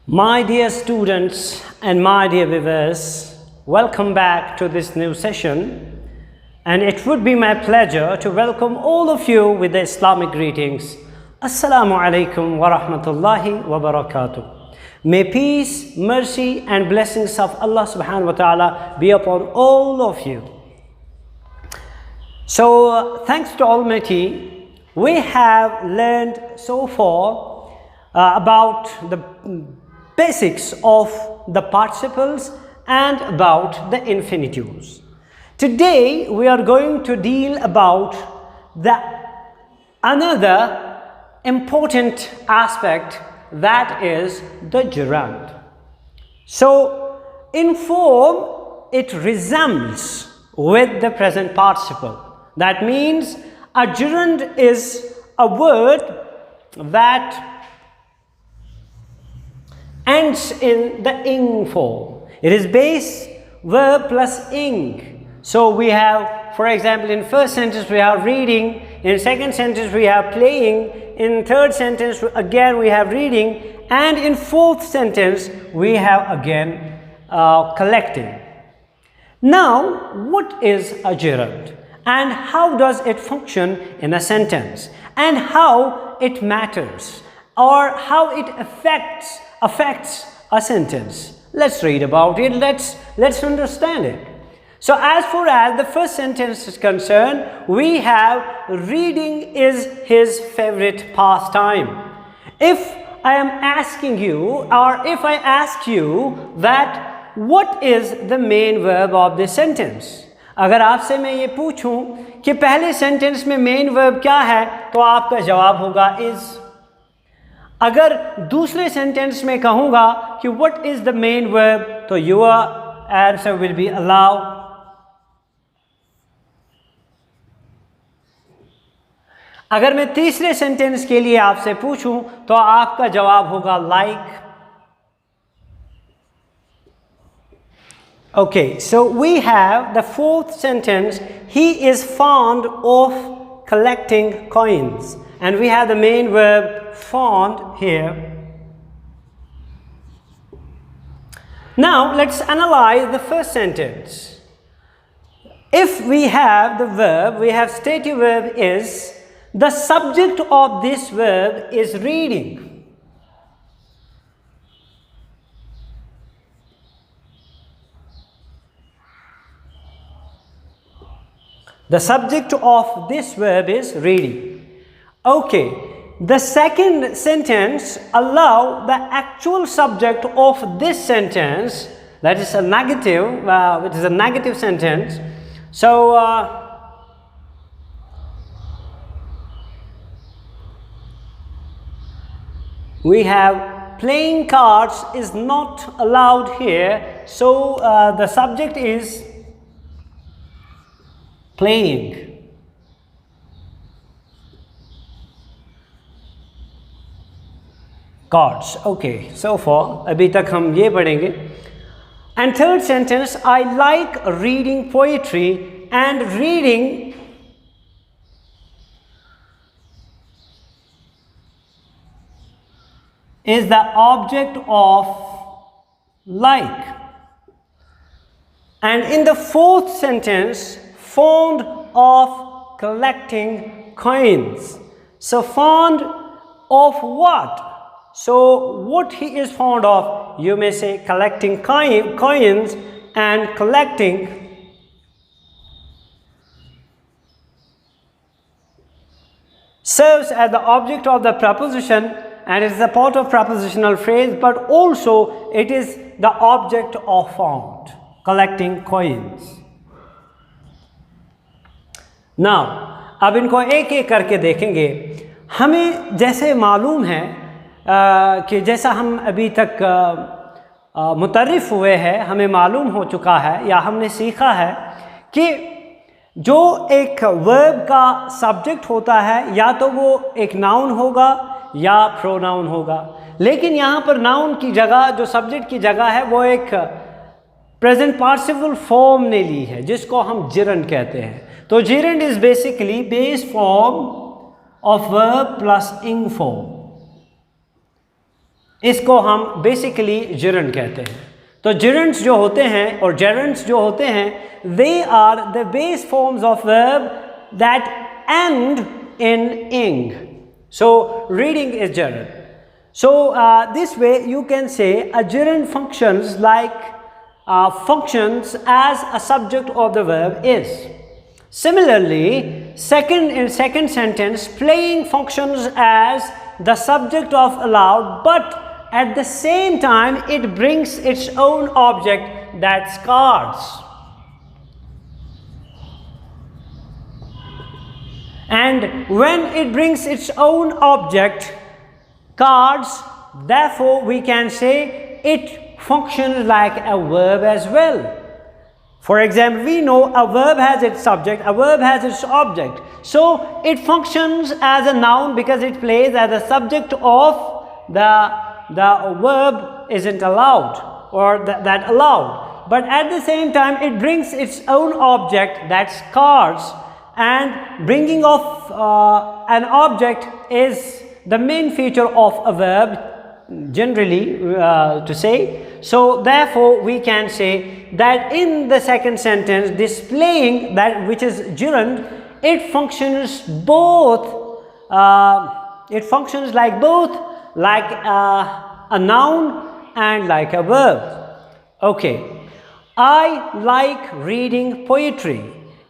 My dear students and my dear viewers, welcome back to this new session, and it would be my pleasure to welcome all of you with the Islamic greetings. Assalamu alaikum wa rahmatullahi wa barakatuh. May peace, mercy and blessings of Allah subhanahu wa ta'ala be upon all of you. So thanks to Almighty, we have learned so far about the basics of the participles and about the infinitives. Today we are going to deal about another important aspect, that is the gerund. So in form it resembles with the present participle. That means a gerund is a word that ends in the ing form. It is base verb plus ing. So we have, for example, in first sentence we have reading, in second sentence we have playing, in third sentence again we have reading, and in fourth sentence we have again collecting. Now, what is a gerund and how does it function in a sentence, and how it matters or how it affects a sentence? Let's read about it. Let's understand it. So as far as the first sentence is concerned, we have reading is his favorite pastime. If I am asking you, or if I ask you that what is the main verb of this sentence, अगर आपसे मैं ये पूछूं कि पहले sentence में main verb क्या है, तो आपका जवाब होगा is. अगर दूसरे सेंटेंस में कहूँगा कि what is the main verb, तो your answer will be allow. अगर मैं तीसरे सेंटेंस के लिए आपसे पूछूं तो आपका जवाब होगा like. Okay, so we have the fourth sentence, he is fond of collecting coins, and we have the main verb fond here. Now let's analyze the first sentence. If we have the verb, we have stative verb is, the subject of this verb is reading. The subject of this verb is reading. Okay, the second sentence allow the actual subject of this sentence, that is a negative, it is a negative sentence. So we have playing cards is not allowed here, so the subject is playing. Cards. Okay, so far अभी तक हम ये पढ़ेंगे. And third sentence, I like reading poetry, and reading is the object of like. And in the fourth sentence, fond of collecting coins. So fond of what? So what he is fond of, you may say collecting coins, and collecting serves as the object of the preposition, and it is a part of prepositional phrase, but also it is the object of fond, collecting coins. Now, अब इनको एक एक करके देखेंगे. हमें जैसे मालूम है कि जैसा हम अभी तक मुतर्रिफ हुए हैं, हमें मालूम हो चुका है या हमने सीखा है कि जो एक वर्ब का सब्जेक्ट होता है या तो वो एक नाउन होगा या प्रोनाउन होगा, लेकिन यहाँ पर नाउन की जगह, जो सब्जेक्ट की जगह है, वो एक प्रेजेंट पार्टिसिपल फॉर्म ने ली है जिसको हम gerund कहते हैं. तो gerund is basically base form of verb plus ing form. इसको हम बेसिकली gerund कहते हैं। तो gerunds जो होते हैं और gerunds जो होते हैं, they are the base forms of verb that end in ing. So reading is gerund. So this way you can say a gerund functions functions as a subject of the verb is. Similarly, in second sentence, playing functions as the subject of allowed, but at the same time it brings its own object, that's cards. And when it brings its own object, cards, therefore we can say it functions like a verb as well. For example, we know a verb has its subject, a verb has its object. So it functions as a noun because it plays as a subject of the verb isn't allowed, or that allowed. But at the same time it brings its own object, that's cards, and bringing of an object is the main feature of a verb generally to say. So therefore we can say that in the second sentence, displaying, that which is gerund, it functions both like a noun and like a verb. Okay, I like reading poetry.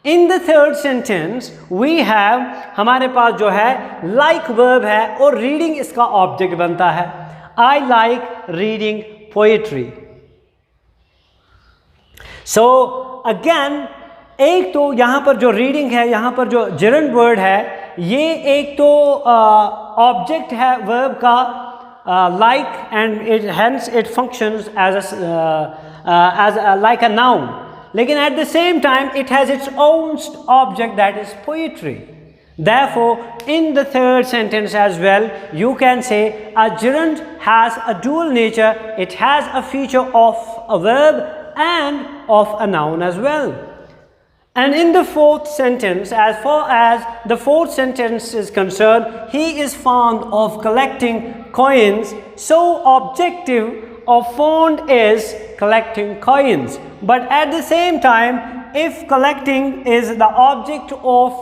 In the third sentence we have, हमारे पास जो है like verb है और reading इसका object बनता है. I like reading poetry. So again, एक तो यहाँ पर जो reading है, यहाँ पर जो gerund word है, ये एक तो object है verb का like, and hence it functions as like a noun. Lekin at the same time it has its own object, that is poetry. Therefore in the third sentence as well you can say a gerund has a dual nature. It has a feature of a verb and of a noun as well. And in the fourth sentence, as far as the fourth sentence is concerned, he is fond of collecting coins. So objective of fond is collecting coins. But at the same time, if collecting is the object of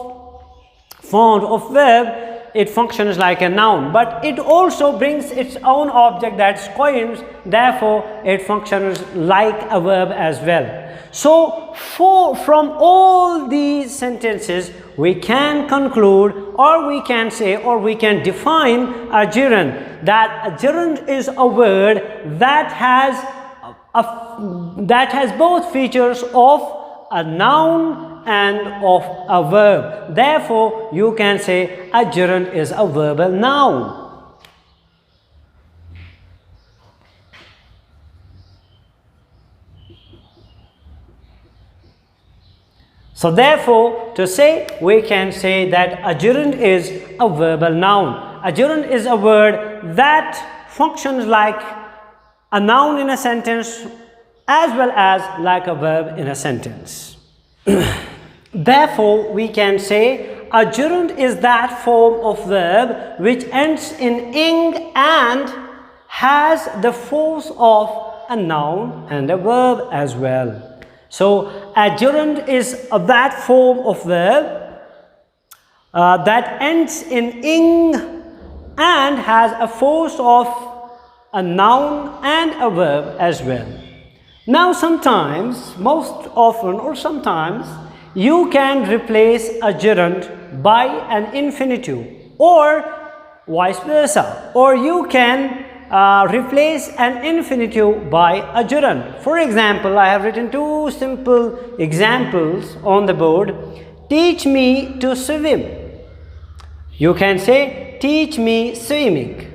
fond of verb, it functions like a noun, but it also brings its own object, that's coins. Therefore it functions like a verb as well. So from all these sentences we can conclude, or we can say, or we can define a gerund, that a gerund is a word that has both features of a noun and of a verb. Therefore you can say a gerund is a verbal noun. So therefore to say, we can say that a gerund is a verbal noun. A gerund is a word that functions like a noun in a sentence as well as like a verb in a sentence. Therefore we can say a gerund is that form of verb which ends in ing and has the force of a noun and a verb as well. So a gerund is that form of verb that ends in ing and has a force of a noun and a verb as well. Now sometimes, most often or sometimes, you can replace a gerund by an infinitive or vice versa, or you can replace an infinitive by a gerund. For example, I have written two simple examples on the board. Teach me to swim. You can say teach me swimming.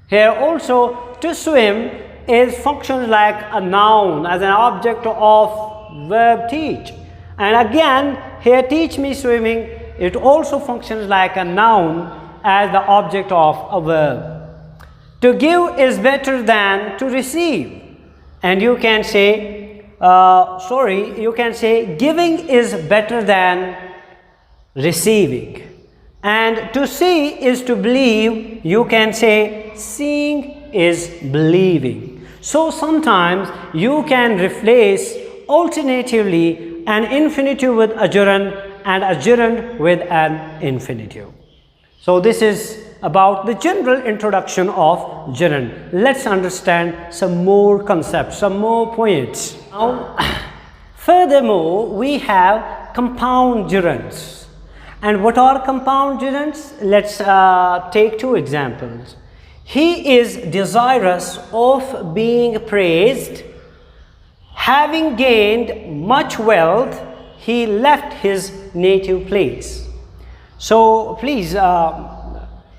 Here also to swim is functions like a noun as an object of verb teach. And again here teach me swimming, it also functions like a noun as the object of a verb. To give is better than to receive, and you can say you can say giving is better than receiving. And to see is to believe, you can say seeing is believing. So sometimes you can replace alternatively an infinitive with a gerund and a gerund with an infinitive. So this is about the general introduction of gerund. Let's understand some more concepts, some more points. Now, furthermore, we have compound gerunds. And what are compound gerunds? Let's take two examples. He is desirous of being praised. Having gained much wealth, he left his native place. So please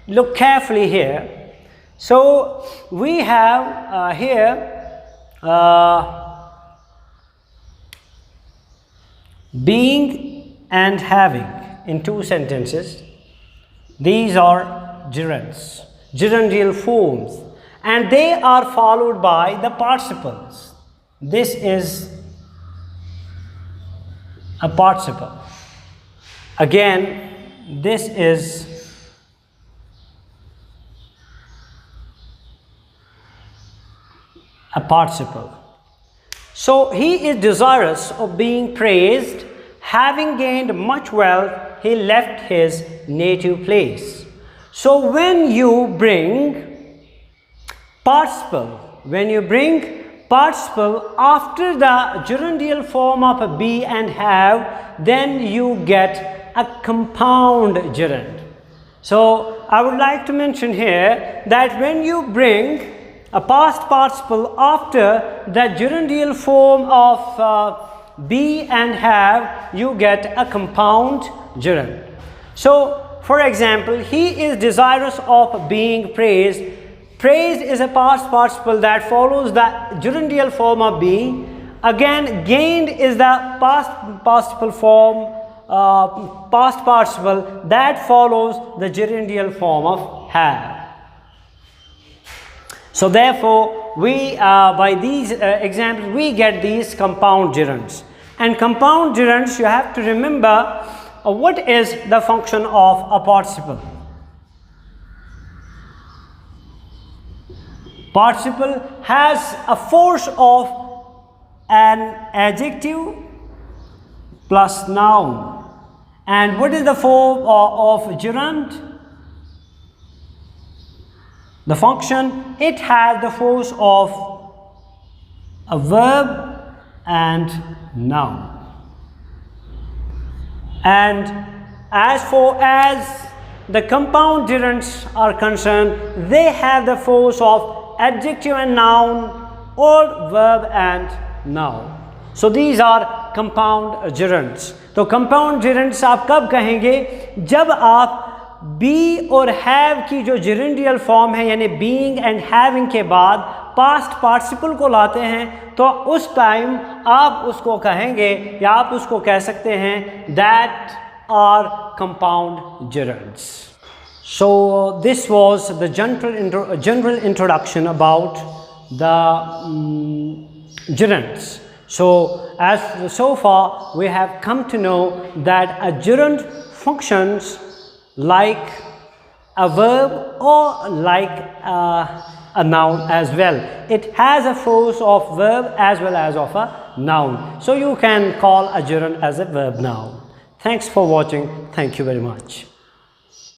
look carefully here. So we have here being and having in two sentences. These are gerunds, gerundial forms, and they are followed by the participles. This is a participle. Again, this is a participle. So he is desirous of being praised. Having gained much wealth, he left his native place. So when you bring participle, after the gerundial form of be and have, then you get a compound gerund. So I would like to mention here that when you bring a past participle after the gerundial form of be and have, you get a compound gerund. So for example, he is desirous of being praised. Praised is a past participle that follows the gerundial form of be. Again, gained is the past participle form, past participle that follows the gerundial form of have. So therefore, we by these examples we get these compound gerunds. And compound gerunds, you have to remember what is the function of a participle. Participle has a force of an adjective plus noun. And what is the form of gerund? The function, it has the force of a verb and noun. And as far as the compound gerunds are concerned, they have the force of adjective and noun or verb and noun. So these are compound gerunds. तो compound gerunds आप कब कहेंगे? जब आप be और have की जो gerundial form है यानी being and having के बाद past participle को लाते हैं, तो उस टाइम आप उसको कहेंगे या आप उसको कह सकते हैं that are compound gerunds. So this was the general introduction about the gerunds. So far we have come to know that a gerund functions like a verb or like a noun as well. It has a force of verb as well as of a noun. So you can call a gerund as a verb noun. Thanks for watching. Thank you very much.